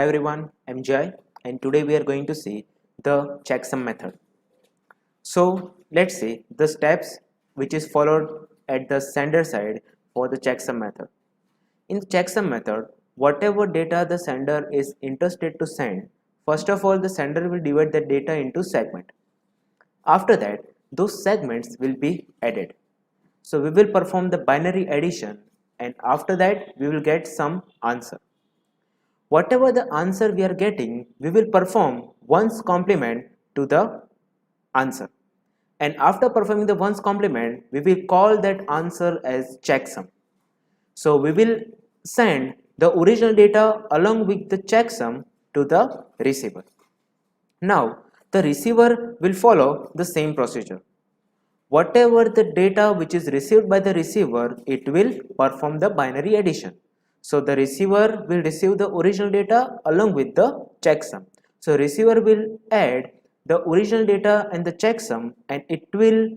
Hi everyone, I'm Jai and today we are going to see the checksum method. So let's see the steps which is followed at the sender side for the checksum method. In the checksum method, whatever data the sender is interested to send, first of all the sender will divide the data into segment. After that, those segments will be added. So we will perform the binary addition and after that we will get some answer. Whatever the answer we are getting, we will perform ones complement to the answer. And after performing the ones complement, we will call that answer as checksum. So we will send the original data along with the checksum to the receiver. Now the receiver will follow the same procedure. Whatever the data which is received by the receiver, it will perform the binary addition. So the receiver will receive the original data along with the checksum. So receiver will add the original data and the checksum, and it will,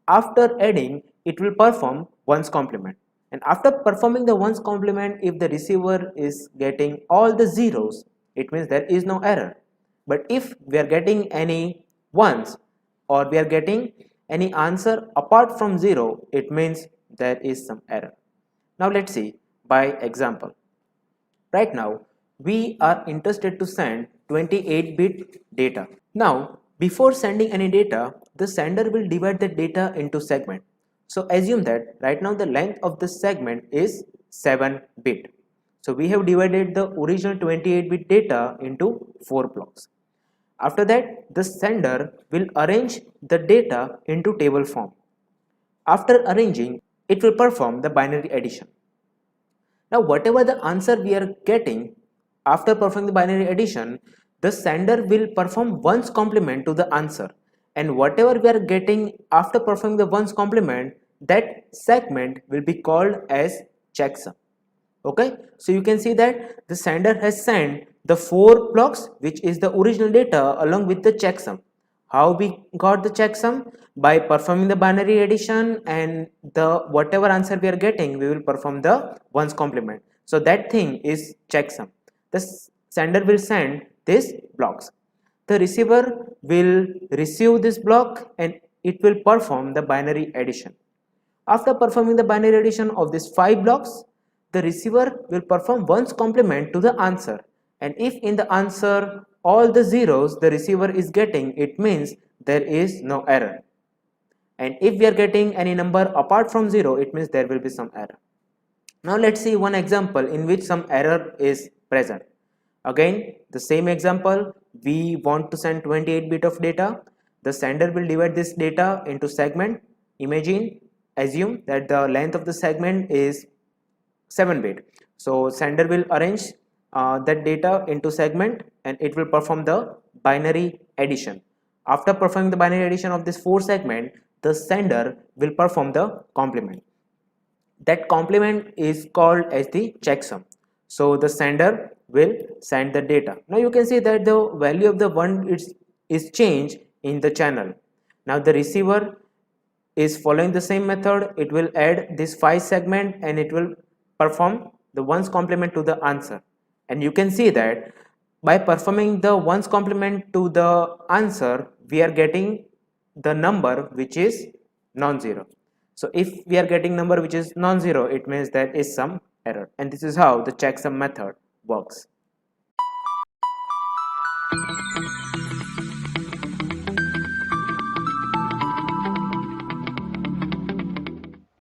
after adding, it will perform ones complement. And after performing the ones complement, if the receiver is getting all the zeros, it means there is no error. But if we are getting any ones or we are getting any answer apart from 0, it means there is some error. Now let's see by example. Right now we are interested to send 28-bit data. Now before sending any data, the sender will divide the data into segment. So assume that right now the length of the segment is 7-bit. So we have divided the original 28-bit data into 4 blocks. After that, the sender will arrange the data into table form. After arranging, it will perform the binary addition. Now, whatever the answer we are getting after performing the binary addition, the sender will perform ones complement to the answer. And whatever we are getting after performing the ones complement, that segment will be called as checksum. Okay, so you can see that the sender has sent the 4 blocks which is the original data along with the checksum. How we got the checksum? By performing the binary addition, and the whatever answer we are getting, we will perform the ones complement. So that thing is checksum. The sender will send these blocks. The receiver will receive this block and it will perform the binary addition. After performing the binary addition of these 5 blocks, the receiver will perform ones complement to the answer, and if in the answer all the zeros the receiver is getting, it means there is no error, and if we are getting any number apart from 0, it means there will be some error. Now let's see one example in which some error is present. Again the same example, we want to send 28-bit of data. The sender will divide this data into segment. Assume that the length of the segment is 7-bit. So sender will arrange that data into segment and it will perform the binary addition. After performing the binary addition of this 4 segment, the sender will perform the complement. That complement is called as the checksum. So the sender will send the data. Now you can see that the value of the 1 is changed in the channel. Now the receiver is following the same method. It will add this 5 segment and it will perform the ones complement to the answer, and you can see that by performing the ones complement to the answer, we are getting the number which is non-zero. So if we are getting number which is non-zero, it means there is some error, and this is how the checksum method works.